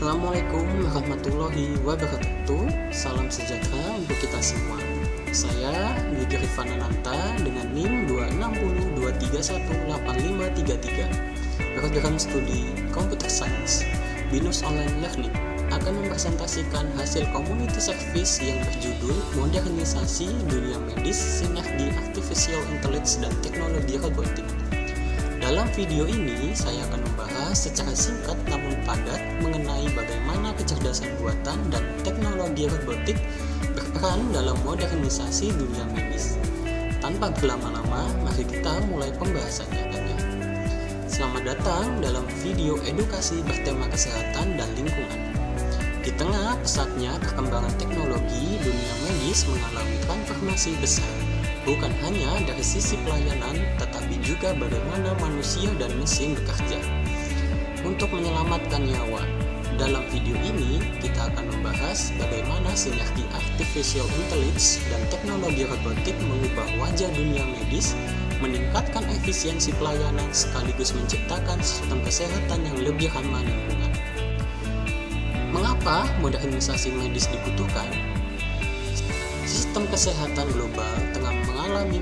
Assalamualaikum warahmatullahi wabarakatuh. Salam sejahtera untuk kita semua. Saya Yudi Rifanananta dengan NIM 260231853. Program studi Computer Science BINUS Online Learning akan mempresentasikan hasil community service yang berjudul Modernisasi Dunia Medis Sinergi Artificial Intelligence dan Teknologi Robotik. Dalam video ini, saya akan membahas secara singkat namun padat mengenai bagaimana kecerdasan buatan dan teknologi robotik berperan dalam modernisasi dunia medis. Tanpa berlama-lama, mari kita mulai pembahasannya. Selamat datang dalam video edukasi bertema kesehatan dan lingkungan. Di tengah pesatnya perkembangan teknologi, dunia medis mengalami transformasi besar. Bukan hanya dari sisi pelayanan, tetapi juga bagaimana manusia dan mesin bekerja untuk menyelamatkan nyawa. Dalam video ini, kita akan membahas bagaimana sinergi artificial intelligence dan teknologi robotik mengubah wajah dunia medis, meningkatkan efisiensi pelayanan, sekaligus menciptakan sistem kesehatan yang lebih ramah lingkungan. Mengapa modernisasi medis dibutuhkan? Sistem kesehatan global tengah mengalami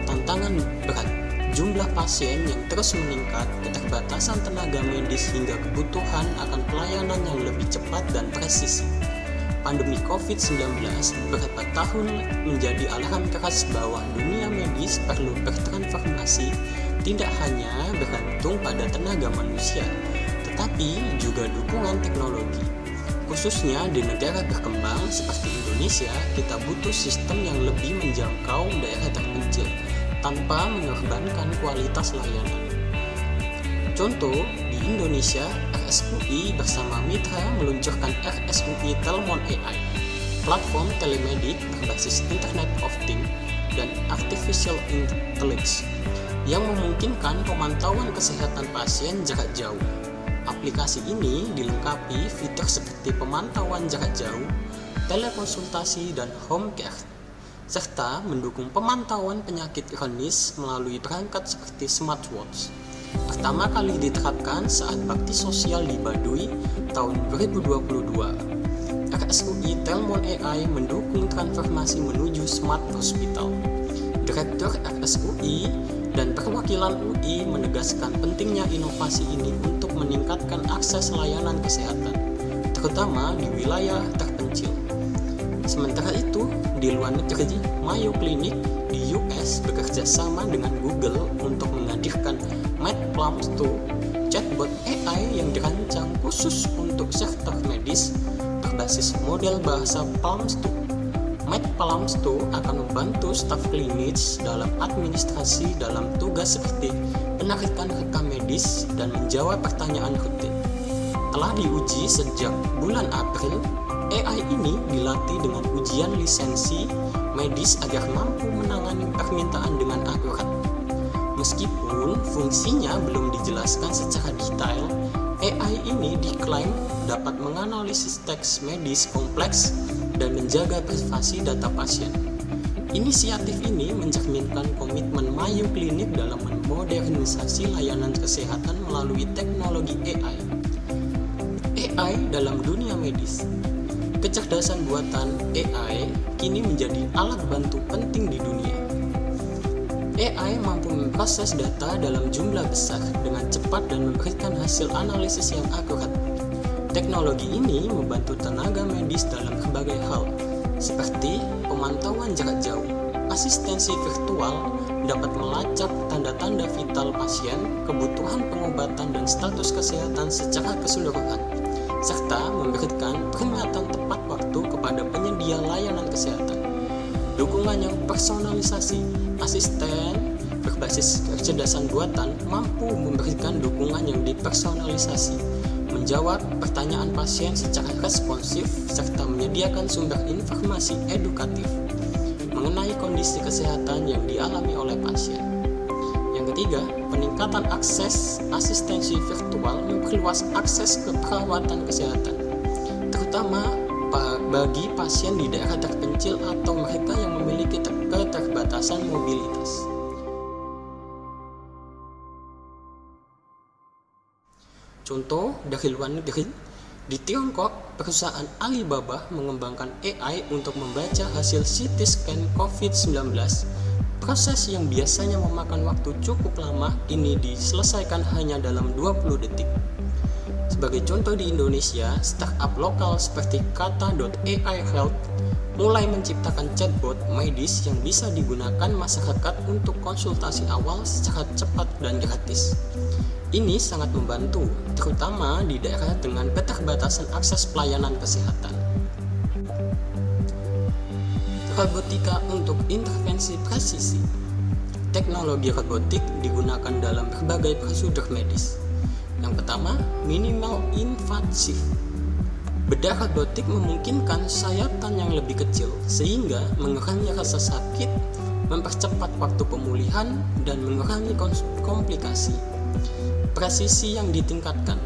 tantangan berat. Jumlah pasien yang terus meningkat, keterbatasan tenaga medis hingga kebutuhan akan pelayanan yang lebih cepat dan presisi. Pandemi COVID-19 beberapa tahun menjadi alarm keras bahwa dunia medis perlu bertransformasi, tidak hanya bergantung pada tenaga manusia, tetapi juga dukungan teknologi. Khususnya di negara berkembang seperti Indonesia, kita butuh sistem yang lebih menjangkau daerah terpencil tanpa mengorbankan kualitas layanan. Contoh, di Indonesia, RSUI bersama mitra meluncurkan RSUI Telmon AI, platform telemedik berbasis Internet of Things dan Artificial Intelligence yang memungkinkan pemantauan kesehatan pasien jarak jauh. Aplikasi ini dilengkapi fitur seperti pemantauan jarak jauh, telekonsultasi, dan home care, serta mendukung pemantauan penyakit kronis melalui perangkat seperti smartwatch. Pertama kali diterapkan saat bakti sosial di Baduy tahun 2022. RSUI Telmon AI mendukung transformasi menuju smart hospital. Direktur RSUI dan perwakilan UI menegaskan pentingnya inovasi ini untuk meningkatkan akses layanan kesehatan, terutama di wilayah terpencil. Sementara itu, di luar negeri, Mayo Clinic di US bekerja sama dengan Google untuk menghadirkan MedPlums2, chatbot AI yang dirancang khusus untuk sektor medis berbasis model bahasa PLUMS2. MedPlums2 akan membantu staf klinis dalam administrasi dalam tugas seperti penarikan rekam medis dan menjawab pertanyaan rutin. Telah diuji sejak bulan April, AI ini dilatih dengan ujian lisensi medis agar mampu menangani permintaan dengan akurat. Meskipun fungsinya belum dijelaskan secara detail, AI ini diklaim dapat menganalisis teks medis kompleks dan menjaga privasi data pasien. Inisiatif ini mencerminkan komitmen Mayo Clinic dalam memodernisasi layanan kesehatan melalui teknologi AI. AI dalam dunia medis. Kecerdasan buatan AI kini menjadi alat bantu penting di dunia. AI mampu memproses data dalam jumlah besar dengan cepat dan memberikan hasil analisis yang akurat. Teknologi ini membantu tenaga medis dalam berbagai hal, seperti pemantauan jarak jauh, asistensi virtual dapat melacak tanda-tanda vital pasien, kebutuhan pengobatan dan status kesehatan secara keseluruhan, serta memberikan peringatan tepat waktu kepada penyedia layanan kesehatan. Dukungan yang personalisasi, asisten berbasis kecerdasan buatan mampu memberikan dukungan yang dipersonalisasi, menjawab pertanyaan pasien secara responsif, serta menyediakan sumber informasi edukatif mengenai kondisi kesehatan yang dialami oleh pasien. Yang ketiga, peningkatan akses asistensi virtual memperluas akses ke perawatan kesehatan, terutama bagi pasien di daerah terpencil atau mereka yang memiliki keterbatasan mobilitas. Contoh dari luar negeri, di Tiongkok, perusahaan Alibaba mengembangkan AI untuk membaca hasil CT scan COVID-19. Proses yang biasanya memakan waktu cukup lama kini diselesaikan hanya dalam 20 detik. Sebagai contoh di Indonesia, startup lokal seperti Kata.ai Health mulai menciptakan chatbot medis yang bisa digunakan masyarakat untuk konsultasi awal secara cepat dan gratis. Ini sangat membantu, terutama di daerah dengan keterbatasan akses pelayanan kesehatan. Robotika untuk intervensi presisi. Teknologi robotik digunakan dalam berbagai prosedur medis. Yang pertama, minimal invasif. Bedah robotik memungkinkan sayatan yang lebih kecil sehingga mengurangi rasa sakit, mempercepat waktu pemulihan, dan mengurangi komplikasi. Presisi yang ditingkatkan.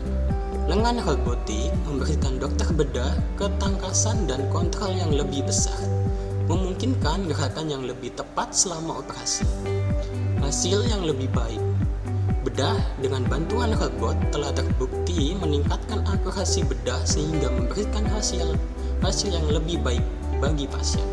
Lengan robotik memberikan dokter bedah ketangkasan dan kontrol yang lebih besar, memungkinkan gerakan yang lebih tepat selama operasi. Hasil yang lebih baik. Bedah dengan bantuan robot telah terbukti meningkatkan akurasi bedah sehingga memberikan hasil yang lebih baik bagi pasien.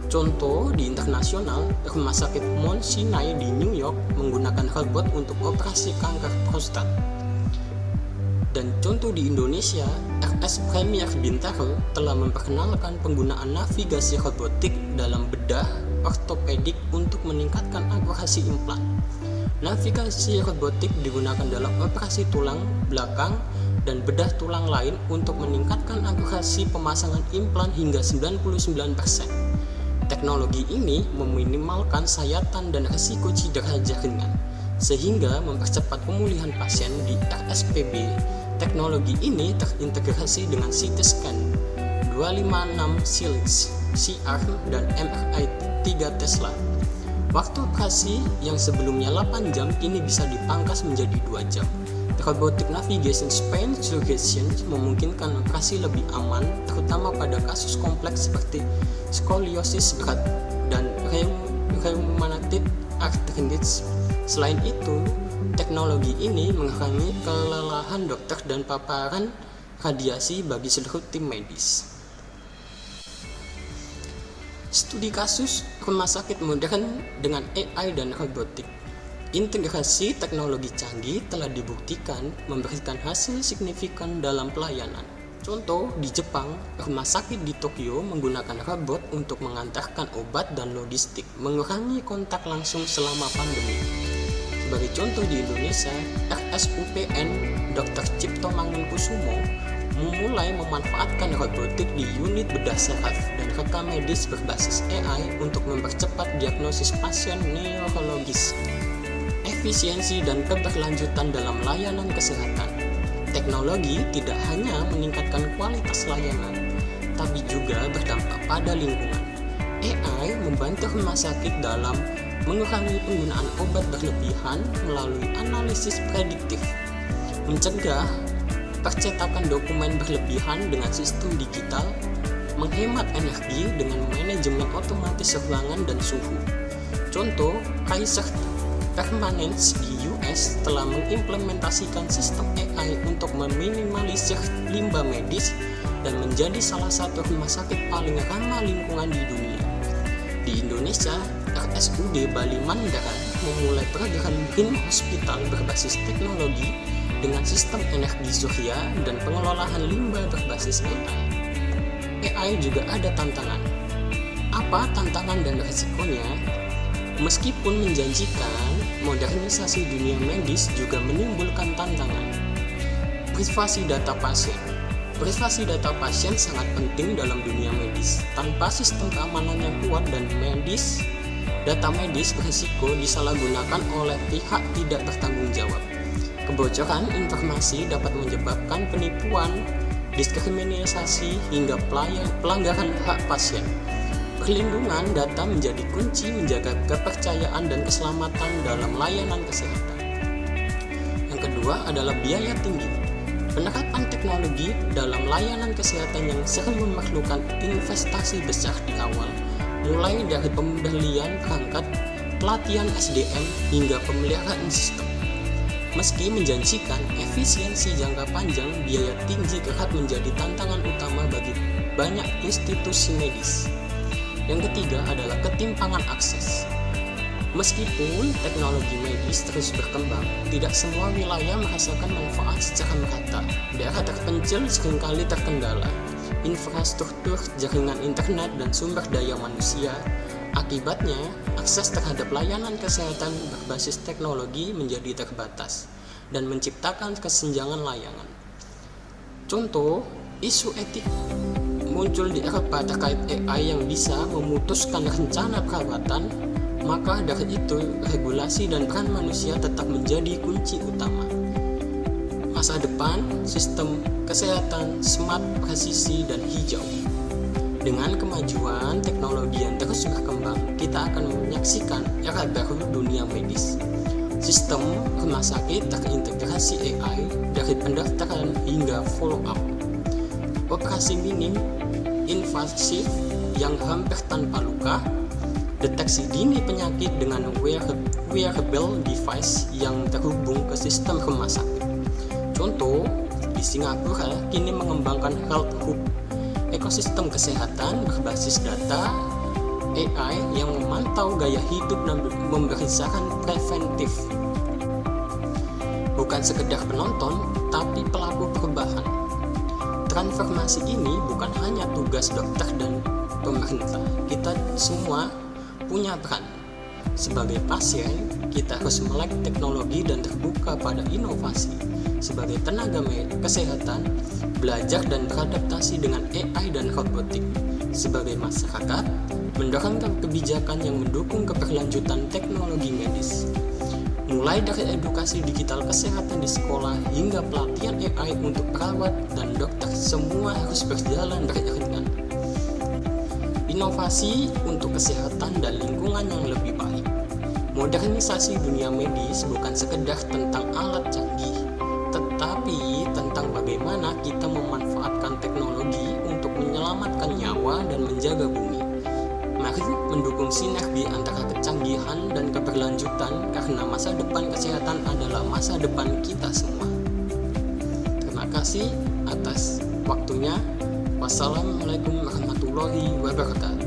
Contoh di internasional, Rumah Sakit Mount Sinai di New York menggunakan robot untuk operasi kanker prostat. Dan contoh di Indonesia, RS Premier Bintaro telah memperkenalkan penggunaan navigasi robotik dalam bedah ortopedik untuk meningkatkan akurasi implan. Navigasi robotik digunakan dalam operasi tulang belakang dan bedah tulang lain untuk meningkatkan akurasi pemasangan implan hingga 99%. Teknologi ini meminimalkan sayatan dan risiko cedera jaringan, sehingga mempercepat pemulihan pasien di RSPB. Teknologi ini terintegrasi dengan CT scan 256 Helix, CR, dan MRI 3 Tesla. Waktu operasi yang sebelumnya 8 jam kini bisa dipangkas menjadi 2 jam. Robotic Navigation Spine Surgeon memungkinkan operasi lebih aman, terutama pada kasus kompleks seperti skoliosis berat dan rheumatoid arthritis. Selain itu, teknologi ini mengurangi kelelahan dokter dan paparan radiasi bagi seluruh tim medis. Studi kasus rumah sakit modern dengan AI dan robotik. Integrasi teknologi canggih telah dibuktikan memberikan hasil signifikan dalam pelayanan. Contoh, di Jepang, rumah sakit di Tokyo menggunakan robot untuk mengantarkan obat dan logistik, mengurangi kontak langsung selama pandemi. Sebagai contoh di Indonesia, RSUPN Dr. Cipto Mangunkusumo memulai memanfaatkan robotik di unit bedah saraf dan rekam medis berbasis AI untuk mempercepat diagnosis pasien neurologis. Efisiensi dan keberlanjutan dalam layanan kesehatan. Teknologi tidak hanya meningkatkan kualitas layanan, tapi juga berdampak pada lingkungan. AI membantu rumah sakit dalam mengurangi penggunaan obat berlebihan melalui analisis prediktif, mencegah percetakan dokumen berlebihan dengan sistem digital, menghemat energi dengan manajemen otomatis ruangan dan suhu. Contoh, Kaiser Permanente di US telah mengimplementasikan sistem AI untuk meminimalisir limbah medis dan menjadi salah satu rumah sakit paling ramah lingkungan di dunia. Di Indonesia, RSUD Bali Mandara memulai program Green Hospital berbasis teknologi dengan sistem energi surya dan pengelolaan limbah berbasis AI. AI juga ada tantangan. Apa tantangan dan risikonya? Meskipun menjanjikan, modernisasi dunia medis juga menimbulkan tantangan. Privasi data pasien. Privasi data pasien sangat penting dalam dunia medis. Tanpa sistem keamanan yang kuat dan data medis berisiko disalahgunakan oleh pihak tidak bertanggung jawab. Kebocoran informasi dapat menyebabkan penipuan, diskriminasi, hingga pelanggaran hak pasien. Perlindungan data menjadi kunci menjaga kepercayaan dan keselamatan dalam layanan kesehatan. Yang kedua adalah biaya tinggi. Penerapan teknologi dalam layanan kesehatan yang sering memerlukan investasi besar di awal, mulai dari pembelian perangkat, pelatihan SDM, hingga pemeliharaan sistem. Meski menjanjikan efisiensi jangka panjang, biaya tinggi kerap menjadi tantangan utama bagi banyak institusi medis. Yang ketiga adalah ketimpangan akses. Meskipun teknologi medis terus berkembang, tidak semua wilayah merasakan manfaat secara merata. Daerah terpencil seringkali terkendala infrastruktur, jaringan internet, dan sumber daya manusia. Akibatnya, akses terhadap layanan kesehatan berbasis teknologi menjadi terbatas dan menciptakan kesenjangan layanan. Contoh, isu etik muncul di Eropa terkait AI yang bisa memutuskan rencana perawatan. Maka dari itu, regulasi dan peran manusia tetap menjadi kunci utama. Masa depan sistem kesehatan smart, presisi, dan hijau. Dengan kemajuan teknologi yang terus berkembang, kita akan menyaksikan era baru dunia medis. Sistem rumah sakit terintegrasi AI dari pendaftaran hingga follow-up. Operasi minim invasif yang hampir tanpa luka, deteksi dini penyakit dengan wearable device yang terhubung ke sistem rumah sakit. Contoh, di Singapura kini mengembangkan Health Hub, ekosistem kesehatan berbasis data AI yang memantau gaya hidup dan memberi saran preventif. Bukan sekedar penonton, tapi pelaku perubahan. Transformasi ini bukan hanya tugas dokter dan pemerintah. Kita semua punya peran. Sebagai pasien, kita harus melek teknologi dan terbuka pada inovasi. Sebagai tenaga kesehatan, belajar dan beradaptasi dengan AI dan robotik. Sebagai masyarakat, mendorong kebijakan yang mendukung keberlanjutan teknologi medis. Mulai dari edukasi digital kesehatan di sekolah hingga pelatihan AI untuk perawat dan dokter, semua harus berjalan beriringan. Inovasi untuk kesehatan dan lingkungan yang lebih baik. Modernisasi dunia medis bukan sekedar tentang alat canggih, tetapi tentang bagaimana kita memanfaatkan teknologi untuk menyelamatkan nyawa dan menjaga bumi. Mari mendukung sinergi antara kecanggihan dan keberlanjutan, karena masa depan kesehatan adalah masa depan kita semua. Terima kasih atas waktunya. Wassalamualaikum warahmatullahi wabarakatuh.